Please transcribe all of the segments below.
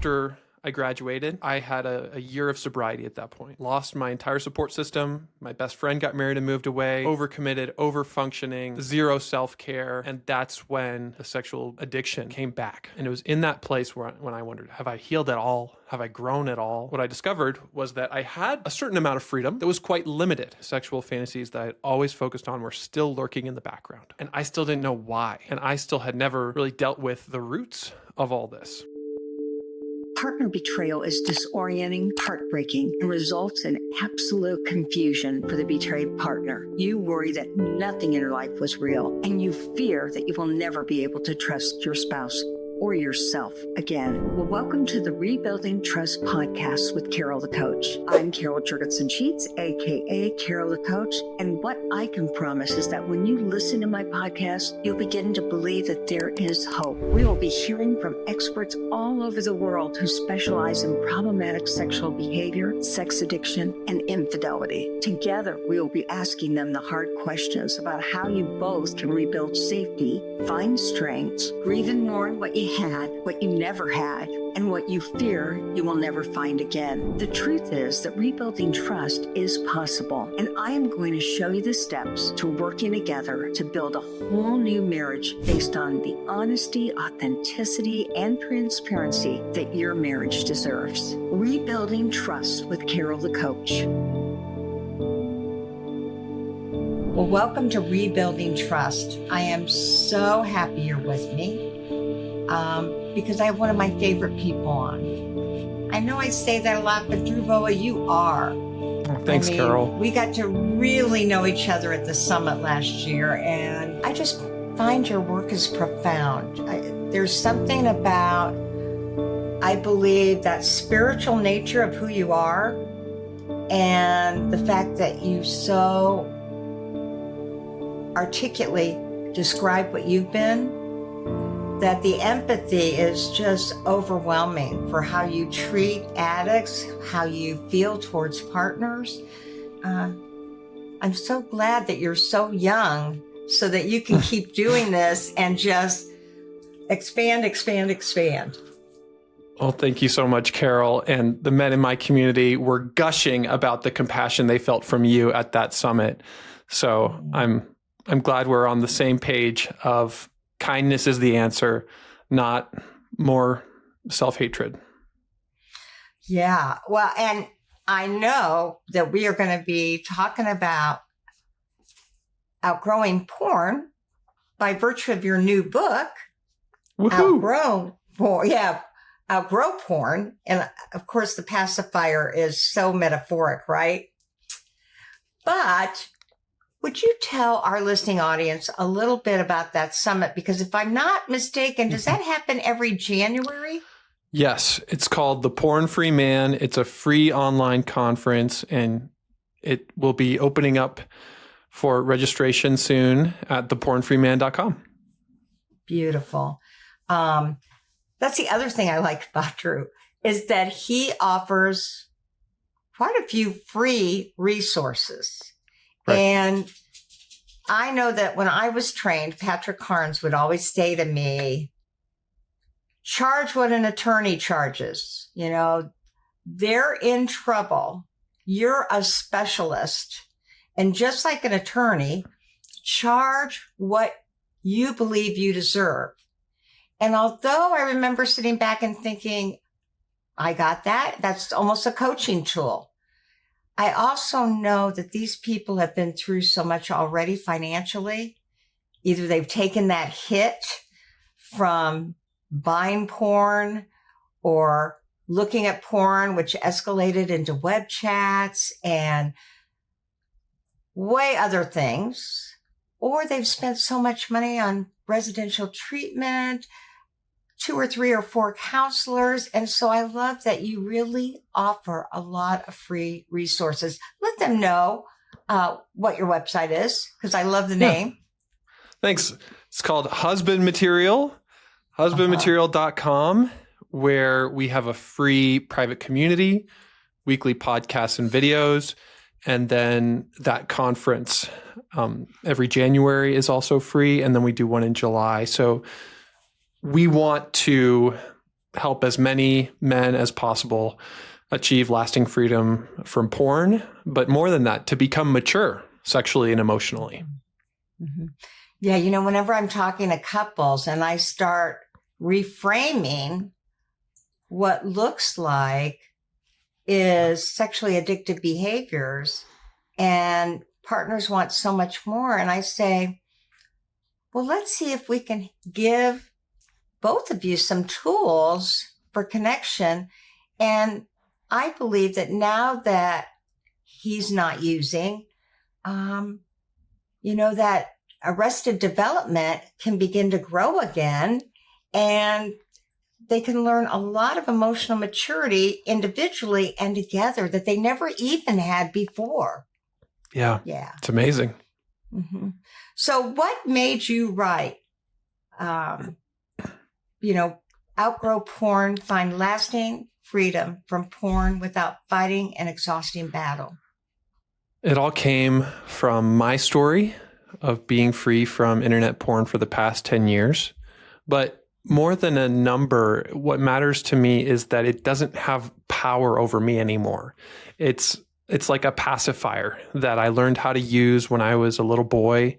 after I graduated, I had a year of sobriety at that point. Lost my entire support system. My best friend got married and moved away. Overcommitted, overfunctioning, zero self-care. And that's when the sexual addiction came back. And it was in that place when I wondered, have I healed at all? Have I grown at all? What I discovered was that I had a certain amount of freedom that was quite limited. Sexual fantasies that I had always focused on were still lurking in the background. And I still didn't know why. And I still had never really dealt with the roots of all this. Partner betrayal is disorienting, heartbreaking, and results in absolute confusion for the betrayed partner. You worry that nothing in your life was real, and you fear that you will never be able to trust your spouse or yourself again. Well, welcome to the Rebuilding Trust podcast with Carol the Coach. I'm Carol Jurgensen Sheets, aka Carol the Coach, and what I can promise is that when you listen to my podcast, you'll begin to believe that there is hope. We will be hearing from experts all over the world who specialize in problematic sexual behavior, sex addiction, and infidelity. Together, we will be asking them the hard questions about how you both can rebuild safety, find strengths, grieve and mourn what you had, what you never had, and what you fear you will never find again. The truth is that rebuilding trust is possible, and I am going to show you the steps to working together to build a whole new marriage based on the honesty, authenticity, and transparency that your marriage deserves. Rebuilding Trust with Carol the Coach. Well, welcome to Rebuilding Trust. I am so happy you're with me. Because I have one of my favorite people on. I know I say that a lot, but Drew Boa, you are. Thanks, Carol. We got to really know each other at the summit last year, and I just find your work is profound. There's something about, I believe, that spiritual nature of who you are, and the fact that you so articulately describe what you've been, that the empathy is just overwhelming for how you treat addicts, how you feel towards partners. I'm so glad that you're so young so that you can keep doing this and just expand. Well, thank you so much, Carol. And the men in my community were gushing about the compassion they felt from you at that summit. So I'm glad we're on the same page of kindness is the answer, not more self-hatred. Yeah. Well, and I know that we are going to be talking about outgrowing porn by virtue of your new book, Woohoo! Outgrow Porn. And of course, the pacifier is so metaphoric, right? But would you tell our listening audience a little bit about that summit? Because if I'm not mistaken, does that happen every January? Yes, it's called The Porn Free Man. It's a free online conference, and it will be opening up for registration soon at thepornfreeman.com. Beautiful. That's the other thing I like about Drew, is that he offers quite a few free resources. Right. And I know that when I was trained, Patrick Carnes would always say to me, charge what an attorney charges. You know, they're in trouble. You're a specialist. And just like an attorney, charge what you believe you deserve. And although I remember sitting back and thinking, I got that, that's almost a coaching tool. I also know that these people have been through so much already financially. Either they've taken that hit from buying porn or looking at porn, which escalated into web chats and way other things, or they've spent so much money on residential treatment, 2 or 3 or 4 counselors. And so I love that you really offer a lot of free resources. Let them know what your website is, because I love the name. Thanks. It's called Husband Material, husbandmaterial.com, where we have a free private community, weekly podcasts and videos. And then that conference every January is also free. And then we do one in July. So we want to help as many men as possible achieve lasting freedom from porn, but more than that, to become mature sexually and emotionally. Mm-hmm. Yeah, you know, whenever I'm talking to couples and I start reframing what looks like is sexually addictive behaviors and partners want so much more, and I say, well, let's see if we can give both of you some tools for connection. And I believe that now that he's not using, that arrested development can begin to grow again, and they can learn a lot of emotional maturity individually and together that they never even had before. Yeah. It's amazing. Mm-hmm. So what made you write, Outgrow Porn, Find Lasting Freedom from Porn Without Fighting an Exhausting Battle? It all came from my story of being free from internet porn for the past 10 years. But more than a number, what matters to me is that it doesn't have power over me anymore. It's like a pacifier that I learned how to use when I was a little boy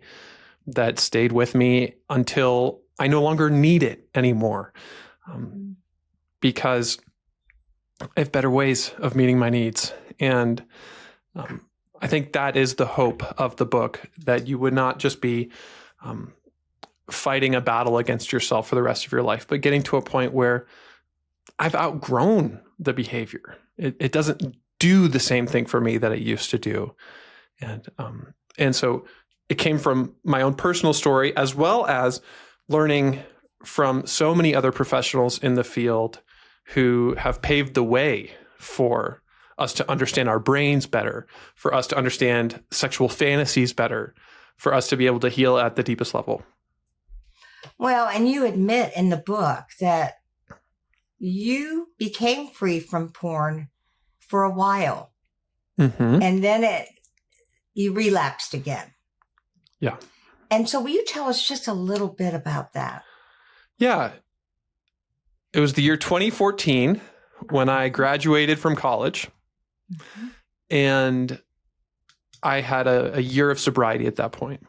that stayed with me until I no longer need it anymore. Because I have better ways of meeting my needs. And I think that is the hope of the book, that you would not just be fighting a battle against yourself for the rest of your life, but getting to a point where I've outgrown the behavior. It doesn't do the same thing for me that it used to do. And so it came from my own personal story, as well as learning from so many other professionals in the field who have paved the way for us to understand our brains better, for us to understand sexual fantasies better, for us to be able to heal at the deepest level. Well, and you admit in the book that you became free from porn for a while, and then you relapsed again. Yeah. And so will you tell us just a little bit about that? Yeah. It was the year 2014 when I graduated from college, and I had a year of sobriety at that point.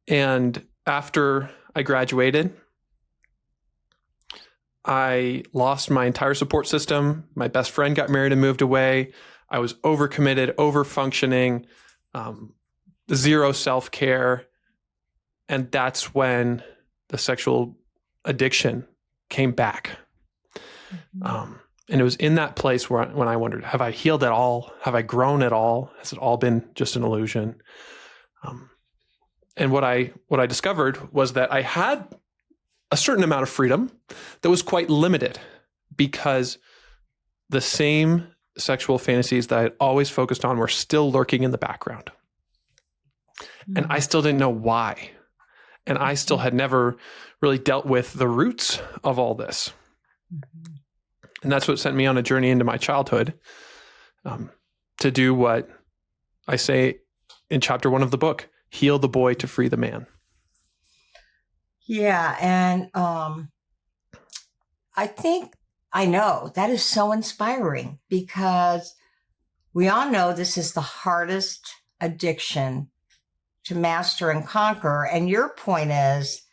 And after I graduated, I lost my entire support system. My best friend got married and moved away. I was overcommitted, overfunctioning, zero self-care. And that's when the sexual addiction came back. And it was in that place when I wondered, have I healed at all? Have I grown at all? Has it all been just an illusion? And what I discovered was that I had a certain amount of freedom that was quite limited, because the same sexual fantasies that I had always focused on were still lurking in the background. And I still didn't know why. And I still had never really dealt with the roots of all this. And that's what sent me on a journey into my childhood, to do what I say in chapter 1 of the book: heal the boy to free the man. Yeah. And I know that is so inspiring, because we all know this is the hardest addiction to master and conquer. And your point is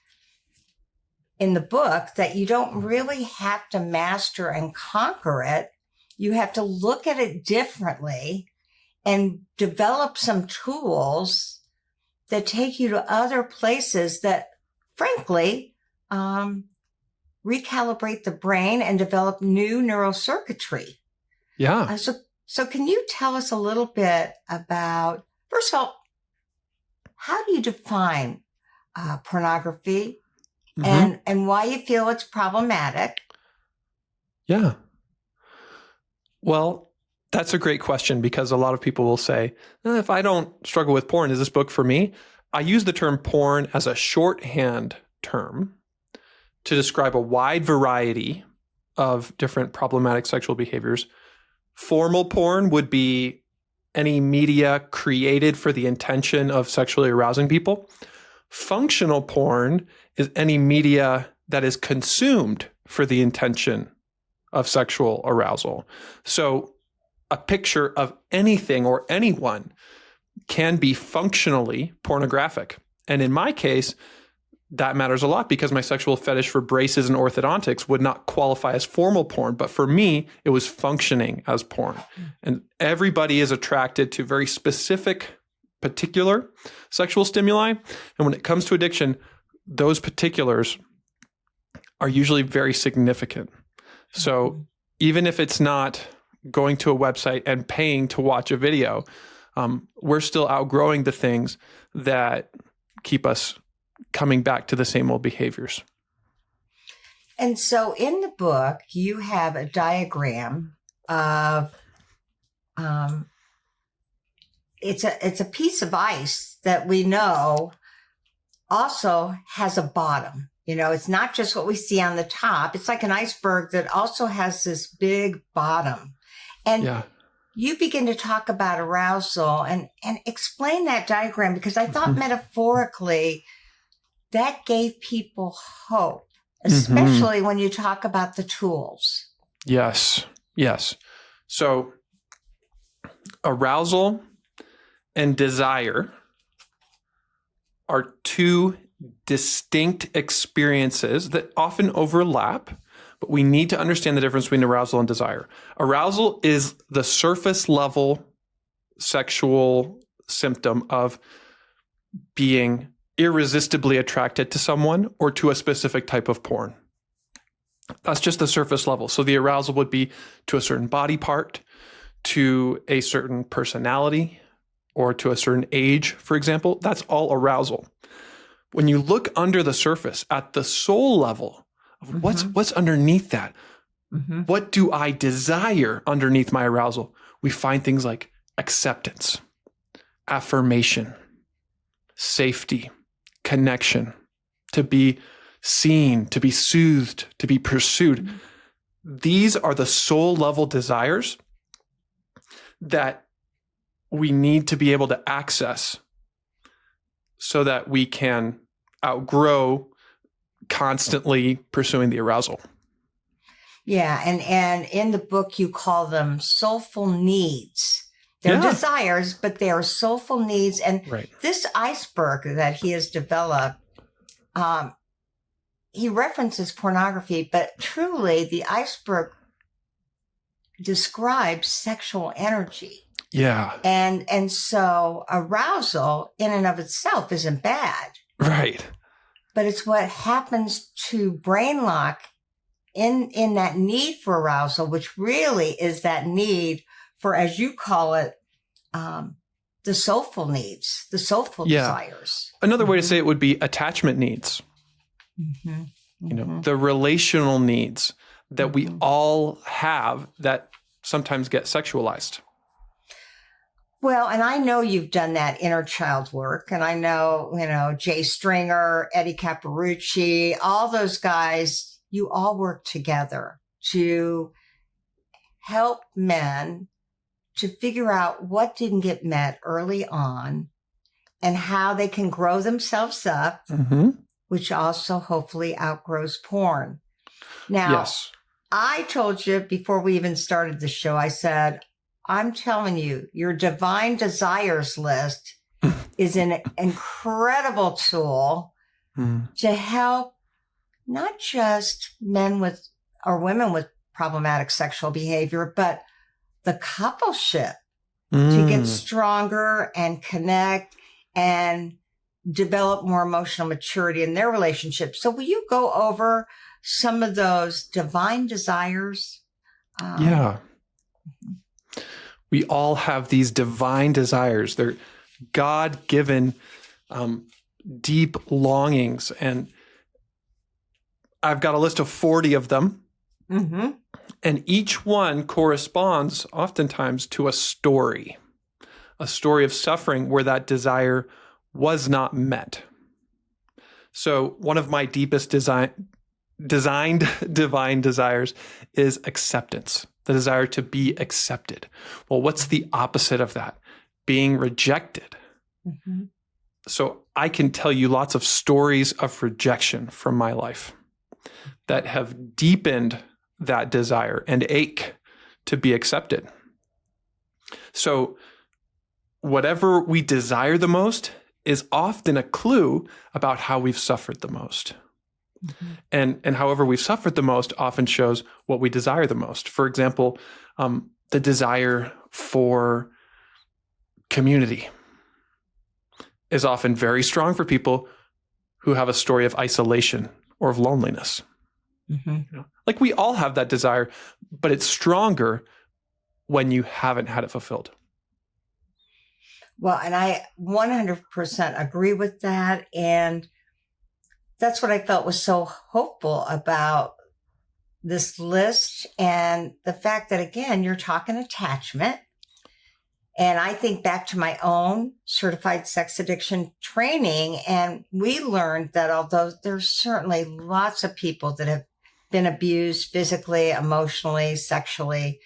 in the book that you don't really have to master and conquer it. You have to look at it differently and develop some tools that take you to other places that, frankly, recalibrate the brain and develop new neural circuitry. Yeah. So can you tell us a little bit about, first of all, how do you define pornography and why you feel it's problematic? Yeah. Well, that's a great question, because a lot of people will say, if I don't struggle with porn, is this book for me? I use the term porn as a shorthand term to describe a wide variety of different problematic sexual behaviors. Formal porn would be any media created for the intention of sexually arousing people. Functional porn is any media that is consumed for the intention of sexual arousal. So a picture of anything or anyone can be functionally pornographic. And in my case, that matters a lot because my sexual fetish for braces and orthodontics would not qualify as formal porn. But for me, it was functioning as porn. And everybody is attracted to very specific, particular sexual stimuli. And when it comes to addiction, those particulars are usually very significant. So even if it's not going to a website and paying to watch a video, we're still outgrowing the things that keep us coming back to the same old behaviors. And so in the book, you have a diagram of, it's a piece of ice that we know also has a bottom. You know, it's not just what we see on the top. It's like an iceberg that also has this big bottom. And you begin to talk about arousal and explain that diagram, because I thought metaphorically that gave people hope, especially when you talk about the tools. Yes. So arousal and desire are two distinct experiences that often overlap, but we need to understand the difference between arousal and desire. Arousal is the surface level sexual symptom of being irresistibly attracted to someone or to a specific type of porn. That's just the surface level. So the arousal would be to a certain body part, to a certain personality, or to a certain age, for example. That's all arousal. When you look under the surface at the soul level of what's underneath that, what do I desire underneath my arousal? We find things like acceptance, affirmation, safety, connection, to be seen, to be soothed, to be pursued. These are the soul level desires that we need to be able to access so that we can outgrow constantly pursuing the arousal. Yeah. And in the book, you call them soulful needs. They're desires, but they are soulful needs. And this iceberg that he has developed, he references pornography, but truly the iceberg describes sexual energy. Yeah. And so arousal in and of itself isn't bad. Right. But it's what happens to brain lock in that need for arousal, which really is that need for, as you call it, the soulful needs, the soulful desires. Another way to say it would be attachment needs. You know, the relational needs that we all have that sometimes get sexualized. Well, and I know you've done that inner child work, and I know, Jay Stringer, Eddie Caparucci, all those guys, you all work together to help men to figure out what didn't get met early on and how they can grow themselves up, which also hopefully outgrows porn. Now, I told you before we even started the show, I said, I'm telling you, your divine desires list is an incredible tool to help not just men with or women with problematic sexual behavior, but the coupleship to get stronger and connect and develop more emotional maturity in their relationship. So will you go over some of those divine desires? We all have these divine desires. They're God-given, deep longings. And I've got a list of 40 of them. And each one corresponds oftentimes to a story of suffering where that desire was not met. So one of my deepest designed divine desires is acceptance, the desire to be accepted. Well, what's the opposite of that? Being rejected. So I can tell you lots of stories of rejection from my life. that have deepened that desire and ache to be accepted. So whatever we desire the most is often a clue about how we've suffered the most. Mm-hmm. And however we've suffered the most often shows what we desire the most. For example, the desire for community is often very strong for people who have a story of isolation or of loneliness. Mm-hmm. Like we all have that desire, but it's stronger when you haven't had it fulfilled. Well, and I 100% agree with that. And that's what I felt was so hopeful about this list. And the fact that, again, you're talking attachment. And I think back to my own certified sex addiction training. And we learned that although there's certainly lots of people that have been abused physically, emotionally, sexually,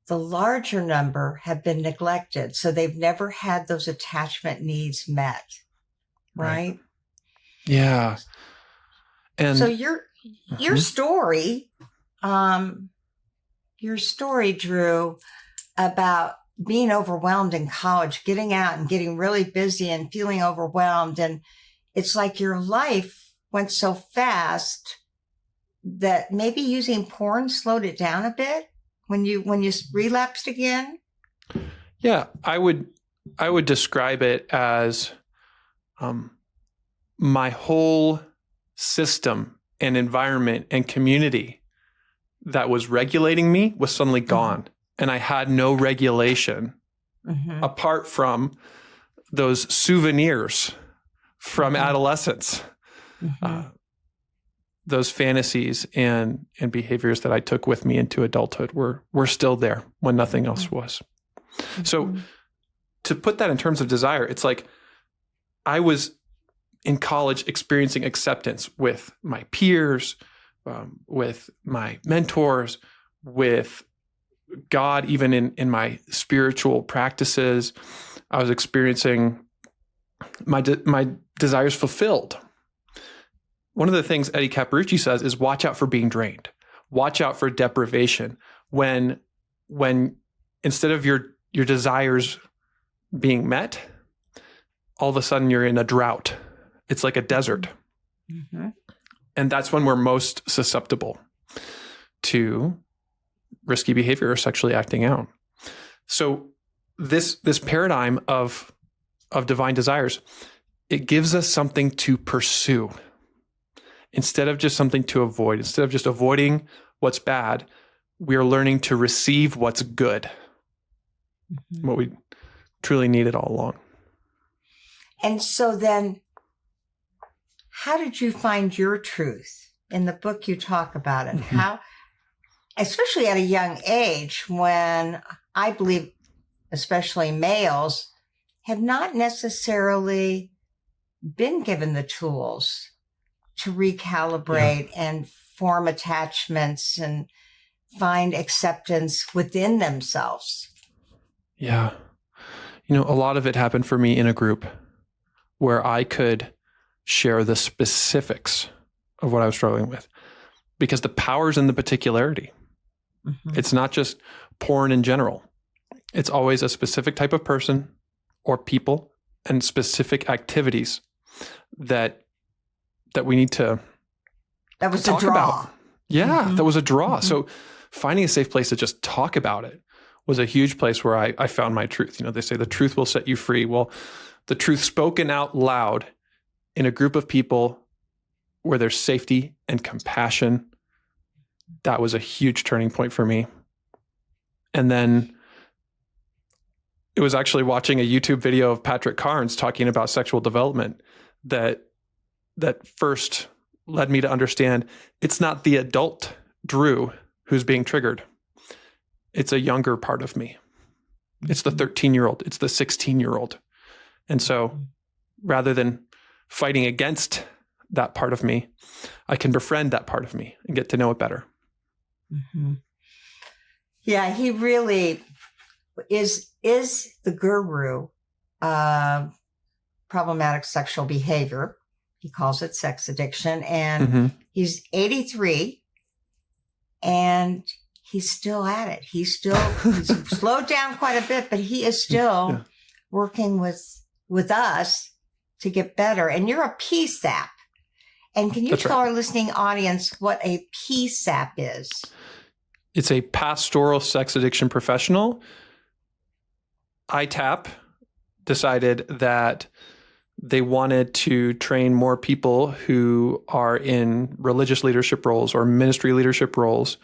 the larger number have been neglected. So they've never had those attachment needs met. Right? Yeah. And so your story, Drew, about being overwhelmed in college, getting out and getting really busy and feeling overwhelmed. And it's like your life went so fast that maybe using porn slowed it down a bit when you relapsed again. Yeah, I would describe it as my whole system and environment and community that was regulating me was suddenly gone. Mm-hmm. And I had no regulation apart from those souvenirs from adolescence, those fantasies and behaviors that I took with me into adulthood were still there when nothing else was. So to put that in terms of desire, it's like I was in college experiencing acceptance with my peers, with my mentors, with God, even in my spiritual practices. I was experiencing my desires fulfilled. One of the things Eddie Caparucci says is watch out for being drained. Watch out for deprivation. When instead of your desires being met, all of a sudden you're in a drought. It's like a desert. Mm-hmm. And that's when we're most susceptible to risky behavior or sexually acting out. So this paradigm of divine desires, it gives us something to pursue instead of just something to avoid. Instead of just avoiding what's bad, we are learning to receive what's good, what we truly needed all along. And so then, how did you find your truth? In the book, you talk about it. Mm-hmm. How, especially at a young age, when I believe, especially males, have not necessarily been given the tools to recalibrate and form attachments and find acceptance within themselves. Yeah. A lot of it happened for me in a group where I could share the specifics of what I was struggling with, because the power's in the particularity. Mm-hmm. It's not just porn in general. It's always a specific type of person or people and specific activities that we need to that was talk a draw. About. Yeah, that was a draw. Mm-hmm. So finding a safe place to just talk about it was a huge place where I found my truth. They say the truth will set you free. Well, the truth spoken out loud in a group of people where there's safety and compassion, that was a huge turning point for me. And then it was actually watching a YouTube video of Patrick Carnes talking about sexual development that first led me to understand it's not the adult Drew who's being triggered. It's a younger part of me. It's the 13-year-old. It's the 16-year-old. And so rather than fighting against that part of me, I can befriend that part of me and get to know it better. Mm-hmm. Yeah, he really is the guru of problematic sexual behavior. He calls it sex addiction. And Mm-hmm. he's 83 and he's still at it. He's slowed down quite a bit, but he is still working with us to get better. And you're a PSAP. And can you tell our listening audience what a PSAP is? It's a pastoral sex addiction professional. ITAP decided that they wanted to train more people who are in religious leadership roles or ministry leadership roles,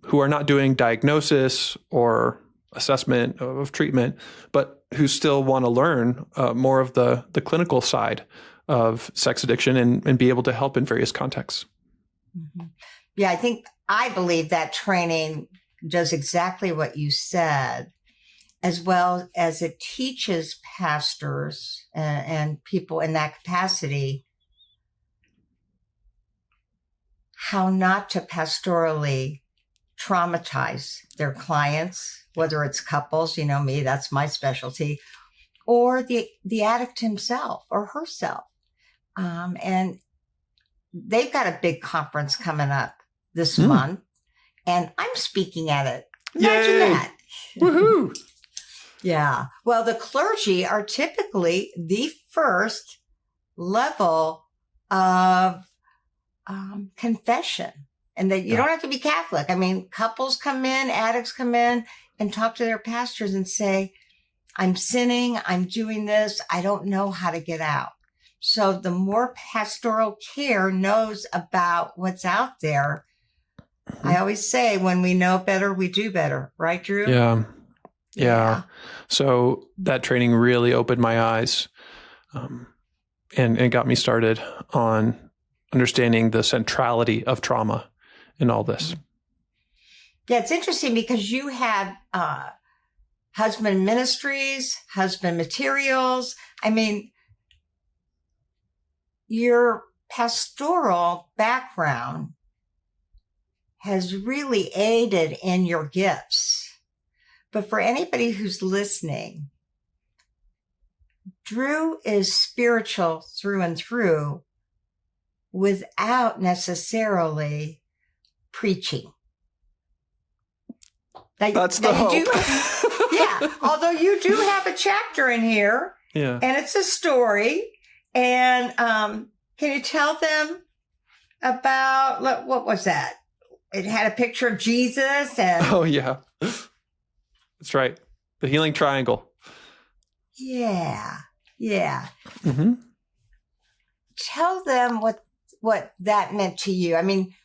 who are not doing diagnosis or assessment of treatment, but who still want to learn more of the clinical side of sex addiction and be able to help in various contexts. Mm-hmm. Yeah, I believe that training does exactly what you said, as well as it teaches pastors and people in that capacity how not to pastorally traumatize their clients, whether it's couples, you know me, that's my specialty, or the addict himself or herself. And they've got a big conference coming up this month, and I'm speaking at it. Imagine Yay. that. Woohoo! Yeah. Well, the clergy are typically the first level of confession, and that you don't have to be Catholic. I mean, couples come in, addicts come in and talk to their pastors and say, I'm sinning, I'm doing this, I don't know how to get out. So the more pastoral care knows about what's out there, I always say, when we know better, we do better. Right, Drew? Yeah. So that training really opened my eyes and got me started on understanding the centrality of trauma in all this. Yeah, it's interesting because you had husband ministries, husband materials. I mean, your pastoral background has really aided in your gifts. But for anybody who's listening, Drew is spiritual through and through without necessarily preaching. That's the hope. Although you do have a chapter in here, and it's a story. And can you tell them about, what was that? It had a picture of Jesus and... Oh, yeah. That's right. The healing triangle. Yeah. Mm-hmm. Tell them what that meant to you. I mean,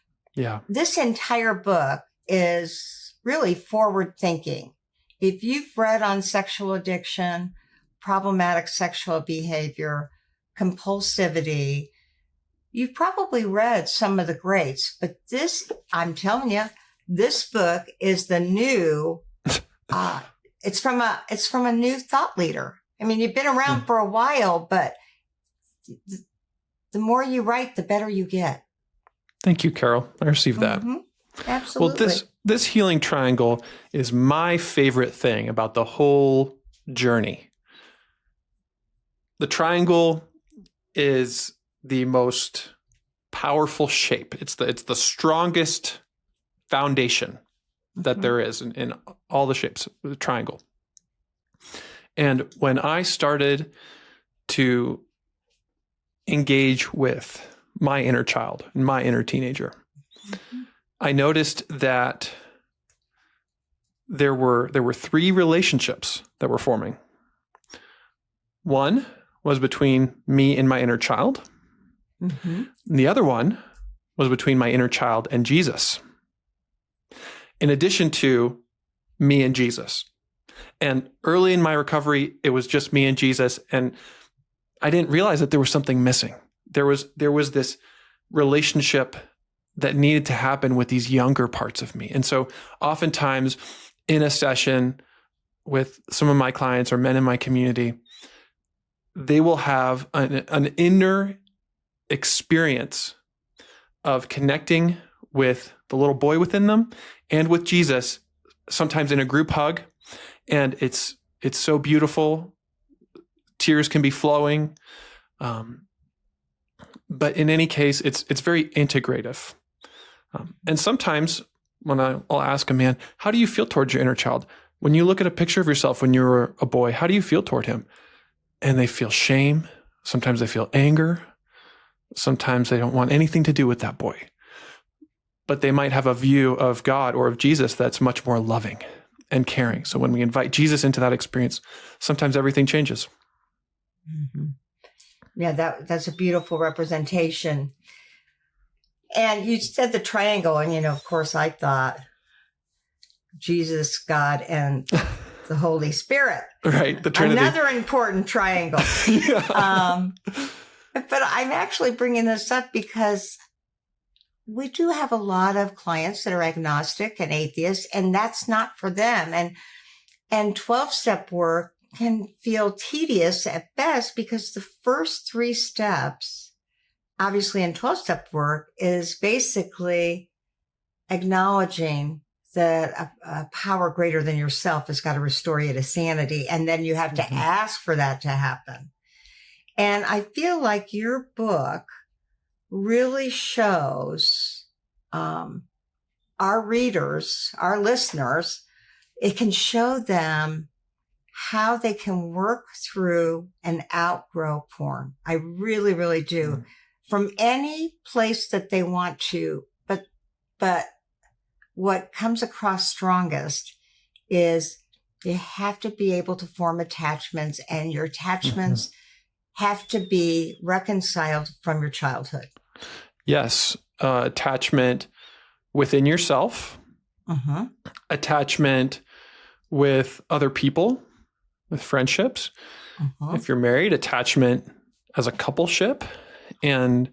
this entire book is really forward thinking. If you've read on sexual addiction, problematic sexual behavior, compulsivity, you've probably read some of the greats, but this, I'm telling you, this book is the new, it's from a new thought leader. I mean, you've been around for a while, but the more you write, the better you get. Thank you, Carol. I received that. Mm-hmm. Absolutely. Well, this healing triangle is my favorite thing about the whole journey. The triangle is the most powerful shape. It's the strongest foundation that there is in all the shapes of the triangle. And when I started to engage with my inner child and my inner teenager, I noticed that there were three relationships that were forming. One was between me and my inner child. Mm-hmm. And the other one was between my inner child and Jesus, in addition to me and Jesus. And early in my recovery, it was just me and Jesus. And I didn't realize that there was something missing. There was this relationship that needed to happen with these younger parts of me. And so oftentimes in a session with some of my clients or men in my community, they will have an inner experience of connecting with the little boy within them and with Jesus, sometimes in a group hug. And it's so beautiful. Tears can be flowing. But in any case, it's very integrative. And sometimes when I'll ask a man, how do you feel towards your inner child? When you look at a picture of yourself when you were a boy, how do you feel toward him? And they feel shame. Sometimes they feel anger. Sometimes they don't want anything to do with that boy. But they might have a view of God or of Jesus that's much more loving and caring. So when we invite Jesus into that experience, sometimes everything changes. Mm-hmm. Yeah, that's a beautiful representation. And you said the triangle, and of course, I thought Jesus, God, and the Holy Spirit. Right, the Trinity. Another important triangle. Yeah. But I'm actually bringing this up because we do have a lot of clients that are agnostic and atheists, and that's not for them. And 12-step work can feel tedious at best because the first 3 steps, obviously in 12-step work, is basically acknowledging that a power greater than yourself has got to restore you to sanity. And then you have to ask for that to happen. And I feel like your book really shows our readers, our listeners, it can show them how they can work through and outgrow porn. I really, really do. From any place that they want to. But what comes across strongest is you have to be able to form attachments, and your attachments have to be reconciled from your childhood. Yes. Attachment within yourself, attachment with other people, with friendships. If you're married, attachment as a coupleship, and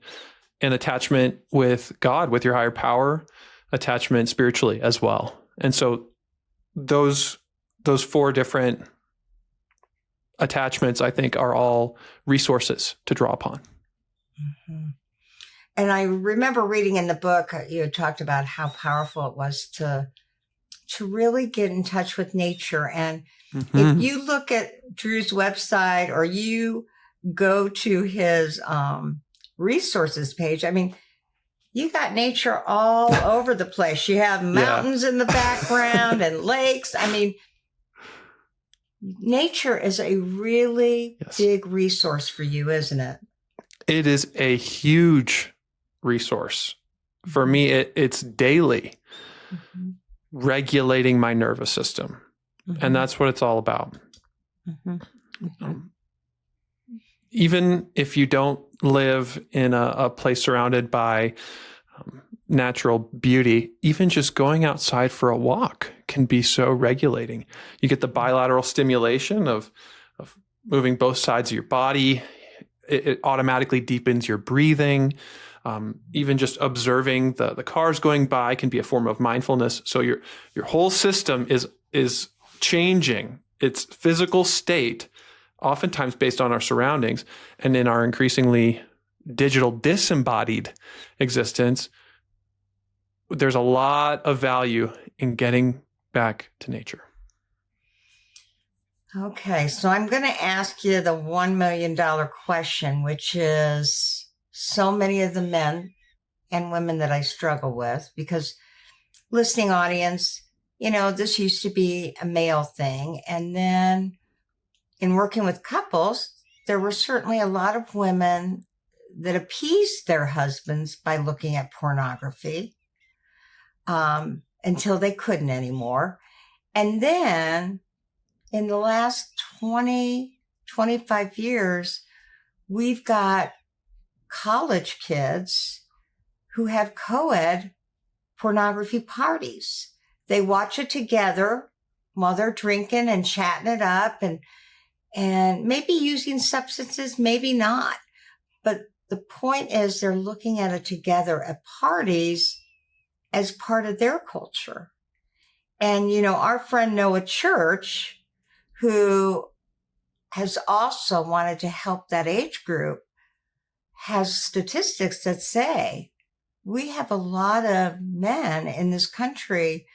an attachment with God, with your higher power, attachment spiritually as well. And so those 4 different attachments, I think, are all resources to draw upon. And I remember reading in the book, you had talked about how powerful it was to really get in touch with nature. And if you look at Drew's website or you go to his resources page, I mean, you got nature all over the place. You have mountains in the background and lakes. I mean, nature is a really big resource for you, isn't it? It is a huge resource. For me, it's daily regulating my nervous system. And that's what it's all about. Even if you don't live in a place surrounded by natural beauty, even just going outside for a walk can be so regulating. You get the bilateral stimulation of moving both sides of your body. It automatically deepens your breathing. Even just observing the cars going by can be a form of mindfulness. So your whole system is changing its physical state, oftentimes based on our surroundings, and in our increasingly digital disembodied existence. There's a lot of value in getting back to nature. Okay, so I'm going to ask you the $1 million question, which is so many of the men and women that I struggle with, because listening audience, this used to be a male thing. And then in working with couples, there were certainly a lot of women that appeased their husbands by looking at pornography until they couldn't anymore. And then in the last 20, 25 years, we've got college kids who have co-ed pornography parties. They watch it together while they're drinking and chatting it up and maybe using substances, maybe not. But the point is they're looking at it together at parties as part of their culture. And, our friend Noah Church, who has also wanted to help that age group, has statistics that say we have a lot of men in this country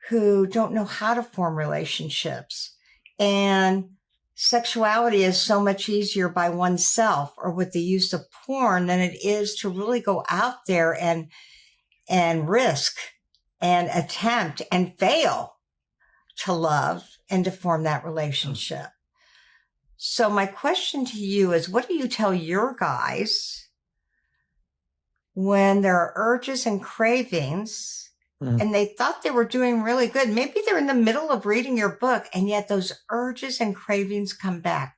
who don't know how to form relationships. And sexuality is so much easier by oneself or with the use of porn than it is to really go out there and risk and attempt and fail to love and to form that relationship. So my question to you is, what do you tell your guys when there are urges and cravings and they thought they were doing really good? Maybe they're in the middle of reading your book and yet those urges and cravings come back.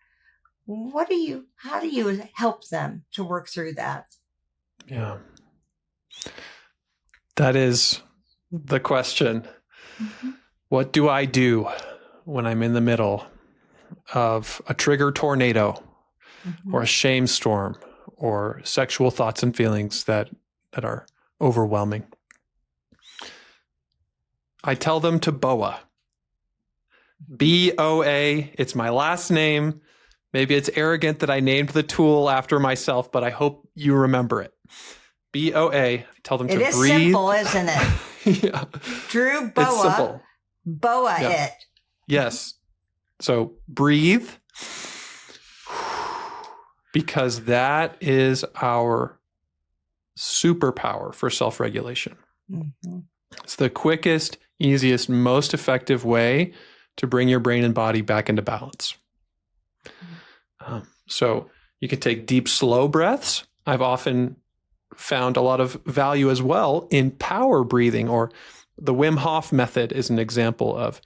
How do you help them to work through that? Yeah. That is the question. Mm-hmm. What do I do when I'm in the middle of a trigger tornado or a shame storm or sexual thoughts and feelings that are overwhelming? I tell them to Boa. B-O-A. It's my last name. Maybe it's arrogant that I named the tool after myself, but I hope you remember it. B-O-A. I tell them to breathe. It is simple, isn't it? Yeah. Drew Boa. It's simple. Boa it. Yes. So breathe, because that is our superpower for self-regulation. Mm-hmm. It's the quickest, easiest, most effective way to bring your brain and body back into balance. So you can take deep, slow breaths. I've often found a lot of value as well in power breathing, or the Wim Hof method is an example of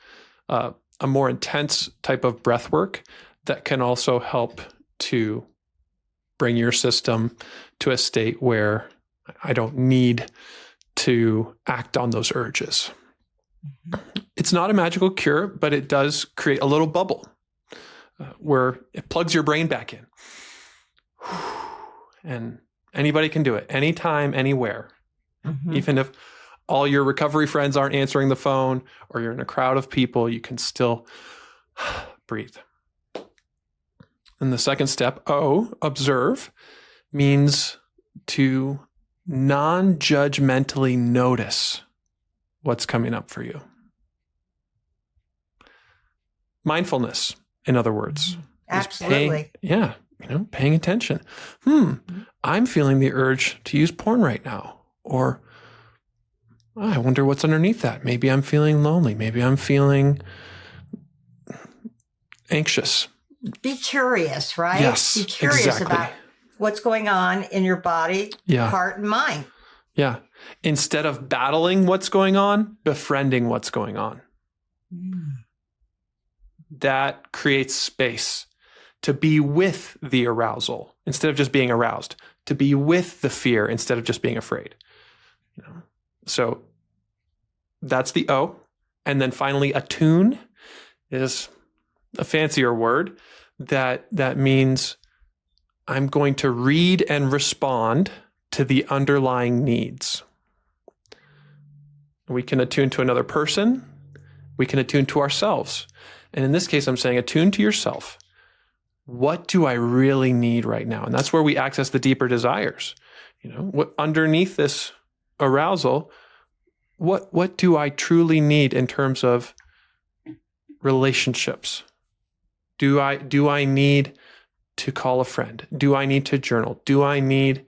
a more intense type of breath work that can also help to bring your system to a state where I don't need to act on those urges. Mm-hmm. It's not a magical cure, but it does create a little bubble where it plugs your brain back in. And anybody can do it anytime, anywhere. Mm-hmm. Even if all your recovery friends aren't answering the phone or you're in a crowd of people, you can still breathe. And the second step, O, observe, means to non-judgmentally notice what's coming up for you. Mindfulness, in other words. Absolutely. Paying attention. I'm feeling the urge to use porn right now. Or I wonder what's underneath that. Maybe I'm feeling lonely. Maybe I'm feeling anxious. Be curious, right? Yes, be curious about what's going on in your body, heart, and mind. Yeah. Instead of battling what's going on, befriending what's going on. That creates space to be with the arousal instead of just being aroused, to be with the fear instead of just being afraid. So that's the O. And then finally, attune is a fancier word that means I'm going to read and respond to the underlying needs. We can attune to another person. We can attune to ourselves. And in this case, I'm saying attune to yourself. What do I really need right now? And that's where we access the deeper desires. What underneath this arousal, what do I truly need in terms of relationships? Do I need to call a friend? Do I need to journal? Do I need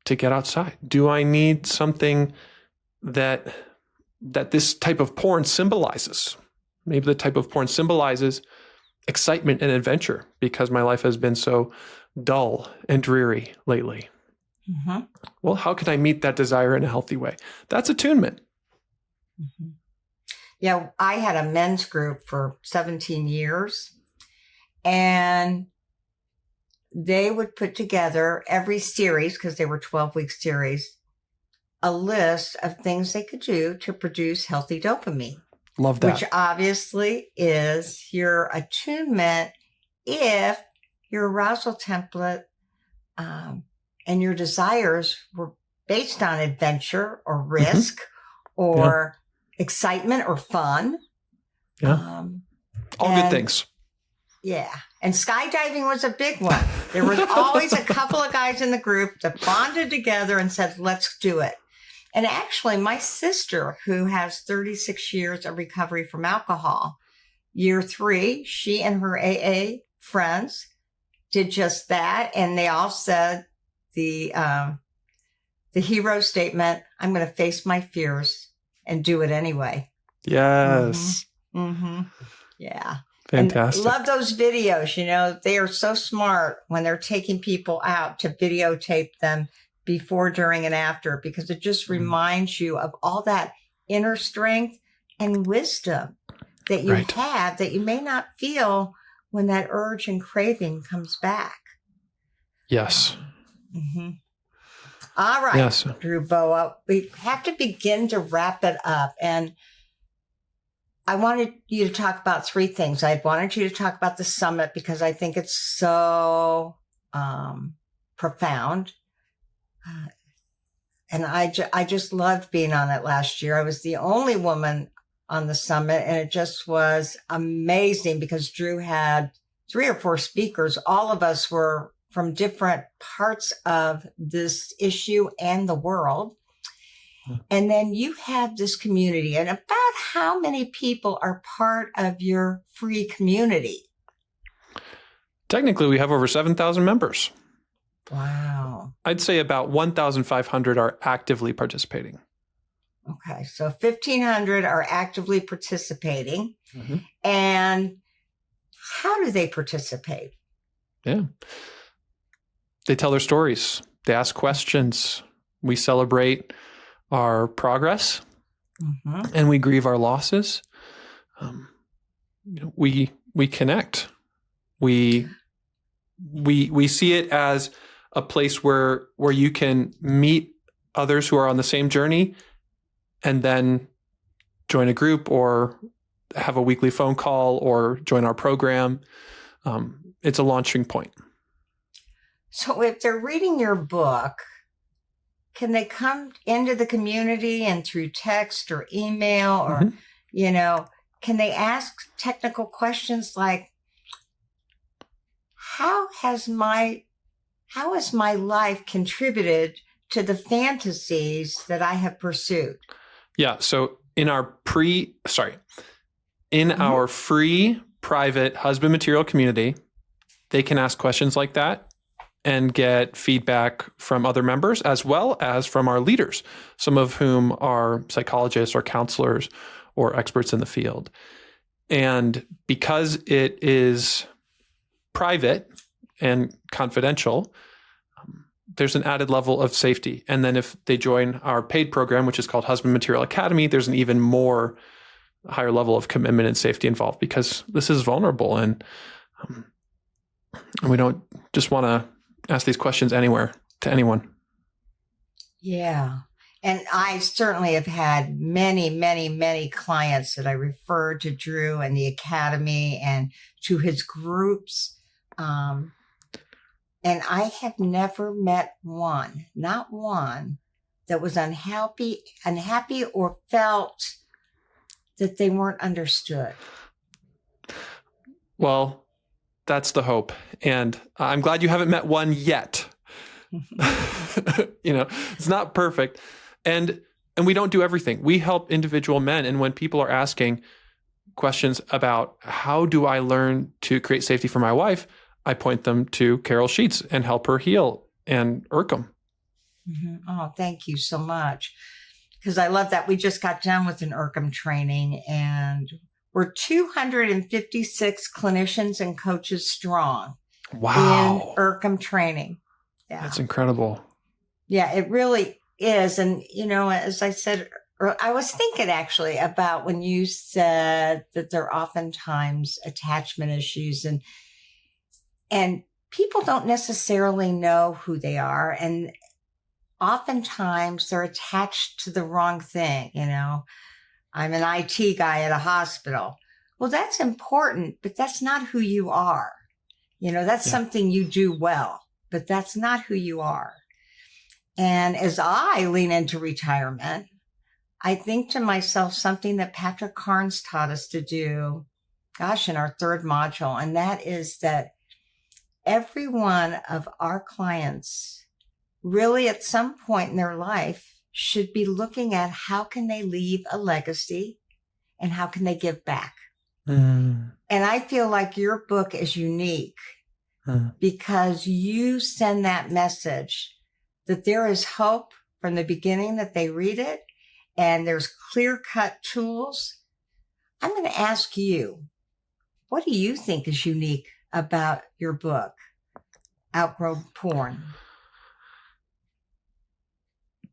to get outside? Do I need something that this type of porn symbolizes? Maybe the type of porn symbolizes excitement and adventure because my life has been so dull and dreary lately. Mm-hmm. Well, how can I meet that desire in a healthy way? That's attunement. Mm-hmm. Yeah, I had a men's group for 17 years, and they would put together every series, because they were 12-week series, a list of things they could do to produce healthy dopamine. Love that. Which obviously is your attunement if your arousal template and your desires were based on adventure or risk or excitement or fun. Yeah. All good things. Yeah. And skydiving was a big one. There was always a couple of guys in the group that bonded together and said, let's do it. And actually, my sister, who has 36 years of recovery from alcohol, year 3, she and her AA friends did just that. And they all said the hero statement, I'm going to face my fears and do it anyway. Yes. Yeah. Fantastic. And love those videos. You know, they are so smart when they're taking people out to videotape them before, during, and after, because it just reminds you of all that inner strength and wisdom that you have that you may not feel when that urge and craving comes back. Yes. All right, yes. Drew Boa, we have to begin to wrap it up. And I wanted you to talk about 3 things. I wanted you to talk about the summit because I think it's so profound. And I just loved being on it last year. I was the only woman on the summit, and it just was amazing because Drew had 3 or 4 speakers. All of us were from different parts of this issue and the world. And then you have this community, and about how many people are part of your free community? Technically, we have over 7,000 members. Wow. I'd say about 1,500 are actively participating. Okay. So 1,500 are actively participating. And how do they participate? Yeah. They tell their stories. They ask questions. We celebrate our progress, and we grieve our losses. We connect. We see it as a place where you can meet others who are on the same journey, and then join a group or have a weekly phone call or join our program. It's a launching point. So if they're reading your book, can they come into the community and through text or email or, can they ask technical questions like, how has my life contributed to the fantasies that I have pursued? Yeah. So in our free private husband material community, they can ask questions like that and get feedback from other members as well as from our leaders, some of whom are psychologists or counselors or experts in the field. And because it is private and confidential, there's an added level of safety. And then if they join our paid program, which is called Husband Material Academy, there's an even more higher level of commitment and safety involved because this is vulnerable, and we don't just want to ask these questions anywhere to anyone. Yeah. And I certainly have had many, many, many clients that I referred to Drew and the Academy and to his groups. And I have never met one, not one, that was unhappy or felt that they weren't understood. Well, that's the hope. And I'm glad you haven't met one yet. It's not perfect. And we don't do everything. We help individual men. And when people are asking questions about how do I learn to create safety for my wife, I point them to Carol Sheets and help her heal and Urkum. Oh, thank you so much. Because I love that. We just got done with an Urkum training, and we're 256 clinicians and coaches strong. Wow. In Urkum training. Yeah. That's incredible. Yeah, it really is. And, as I said, I was thinking actually about when you said that there are oftentimes attachment issues and people don't necessarily know who they are. And oftentimes they're attached to the wrong thing. I'm an IT guy at a hospital. Well, that's important, but that's not who you are. That's something you do well, but that's not who you are. And as I lean into retirement, I think to myself something that Patrick Carnes taught us to do, in our 3rd module, and that is that every one of our clients really at some point in their life should be looking at how can they leave a legacy and how can they give back. Mm, And I feel like your book is unique because you send that message that there is hope from the beginning that they read it, and there's clear-cut tools. I'm going to ask you, what do you think is unique about your book, Outgrow Porn?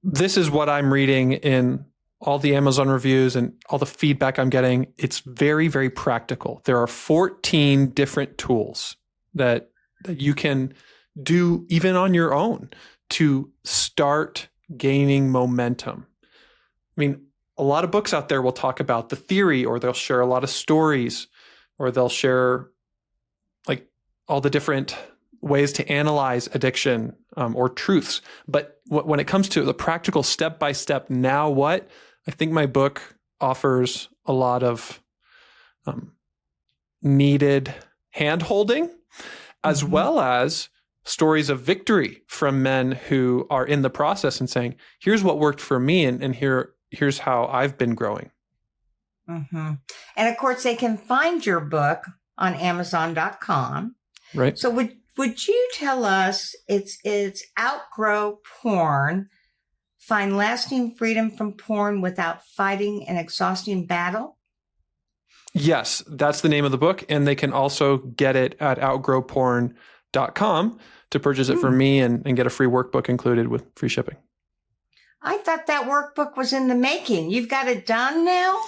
This is what I'm reading in all the Amazon reviews and all the feedback I'm getting. It's very, very practical. There are 14 different tools that you can do even on your own to start gaining momentum. I mean, a lot of books out there will talk about the theory, or they'll share a lot of stories, or they'll share like all the different ways to analyze addiction or truths. But when it comes to the practical step-by-step, now what? I think my book offers a lot of needed hand-holding, as well as stories of victory from men who are in the process and saying, here's what worked for me, and here's how I've been growing. Mm-hmm. And of course, they can find your book on Amazon.com. Right. So would you tell us it's Outgrow Porn, find lasting freedom from porn without fighting an exhausting battle? Yes, that's the name of the book. And they can also get it at outgrowporn.com to purchase it from me and get a free workbook included with free shipping. I thought that workbook was in the making. You've got it done now?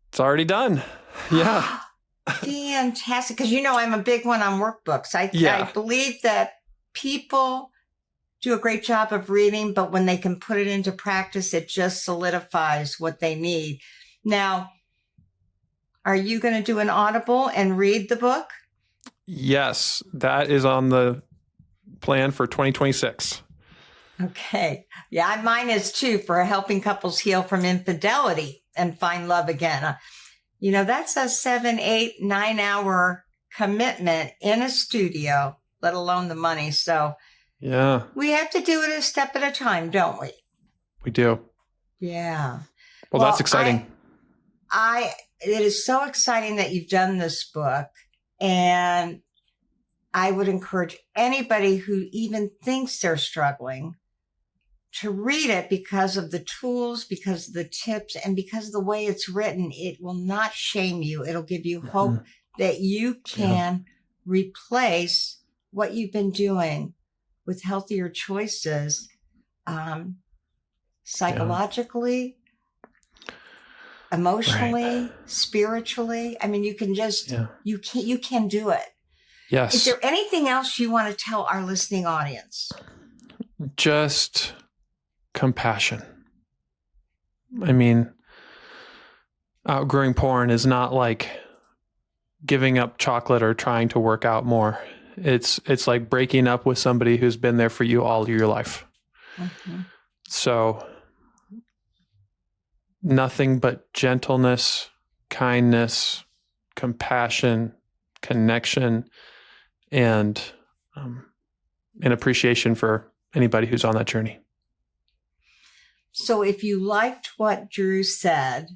It's already done. Yeah. Fantastic. Because I'm a big one on workbooks. I believe that people do a great job of reading, but when they can put it into practice, it just solidifies what they need. Now, are you going to do an Audible and read the book? Yes, that is on the plan for 2026. Okay. Yeah, mine is too, for helping couples heal from infidelity and find love again. That's a 7, 8, 9 hour commitment in a studio, let alone the money. So yeah, we have to do it a step at a time, don't we? We do. Yeah. Well, that's exciting. It is so exciting that you've done this book. And I would encourage anybody who even thinks they're struggling to read it, because of the tools, because of the tips, and because of the way it's written. It will not shame you. It'll give you hope that you can replace what you've been doing with healthier choices, psychologically, emotionally, spiritually. I mean, you can just, you can do it. Yes. Is there anything else you want to tell our listening audience? Just compassion. I mean, outgrowing porn is not like giving up chocolate or trying to work out more. It's like breaking up with somebody who's been there for you all your life. Mm-hmm. So nothing but gentleness, kindness, compassion, connection, and an appreciation for anybody who's on that journey. So if you liked what Drew said,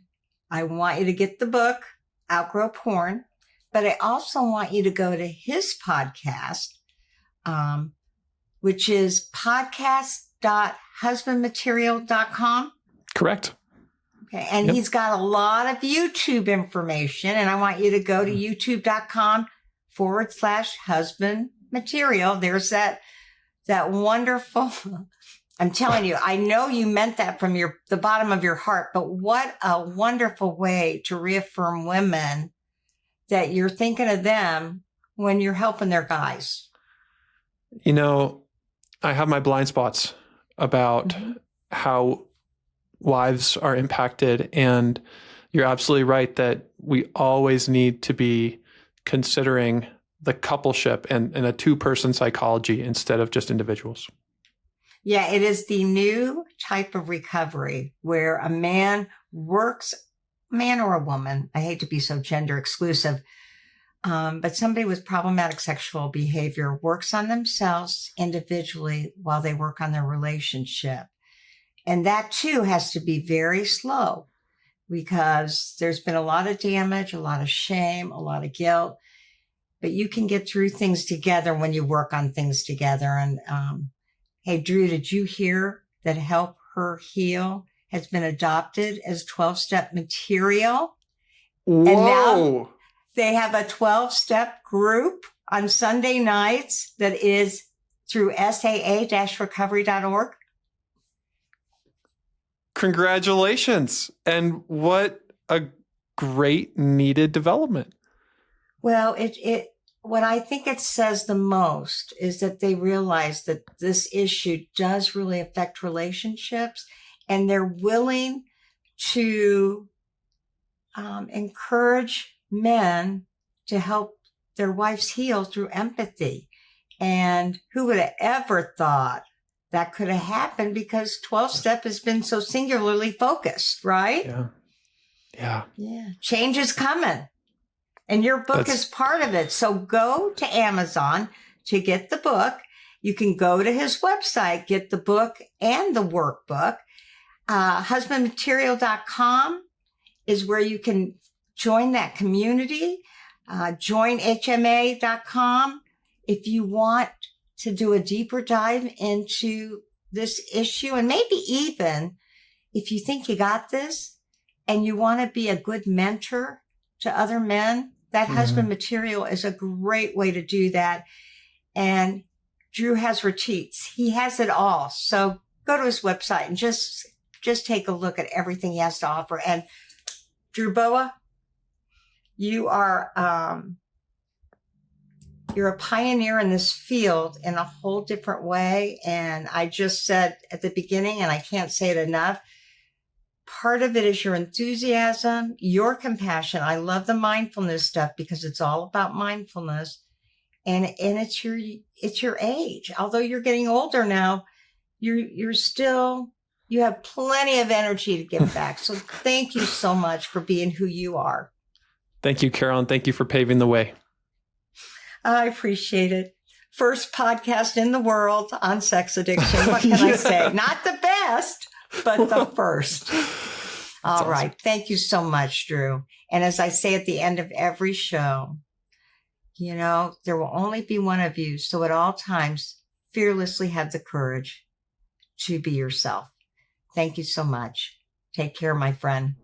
I want you to get the book, Outgrow Porn, but I also want you to go to his podcast, which is podcast.husbandmaterial.com. Correct. Okay. And he's got a lot of YouTube information, and I want you to go to youtube.com/husbandmaterial. There's that wonderful, I'm telling you, I know you meant that from the bottom of your heart, but what a wonderful way to reaffirm women that you're thinking of them when you're helping their guys. I have my blind spots about how wives are impacted, and you're absolutely right that we always need to be considering the coupleship and a two-person psychology instead of just individuals. Yeah, it is the new type of recovery where a man or a woman, I hate to be so gender exclusive, but somebody with problematic sexual behavior works on themselves individually while they work on their relationship. And that too has to be very slow, because there's been a lot of damage, a lot of shame, a lot of guilt, but you can get through things together when you work on things together. And, hey, Drew, did you hear that Help Her Heal has been adopted as 12-step material? Whoa. And now they have a 12-step group on Sunday nights that is through saa-recovery.org. Congratulations. And what a great needed development. Well, what I think it says the most is that they realize that this issue does really affect relationships, and they're willing to encourage men to help their wives heal through empathy. And who would have ever thought that could have happened, because 12-step has been so singularly focused, right? Yeah. Change is coming. And your book is part of it. So go to Amazon to get the book. You can go to his website, get the book and the workbook. Husbandmaterial.com is where you can join that community. Joinhma.com if you want to do a deeper dive into this issue. And maybe even if you think you got this and you want to be a good mentor to other men, that husband material is a great way to do that. And Drew has retreats. He has it all. So go to his website and just take a look at everything he has to offer. And Drew Boa, you are, you're a pioneer in this field in a whole different way. And I just said at the beginning, and I can't say it enough, part of it is your enthusiasm, your compassion. I love the mindfulness stuff because it's all about mindfulness. And it's your age. Although you're getting older now, you're still, you have plenty of energy to give back. So thank you so much for being who you are. Thank you, Carolyn. Thank you for paving the way. I appreciate it. First podcast in the world on sex addiction. What can I say? Not the best, but the first. All right. Awesome. Thank you so much, Drew. And as I say at the end of every show, you know, there will only be one of you. So at all times, fearlessly have the courage to be yourself. Thank you so much. Take care, my friend.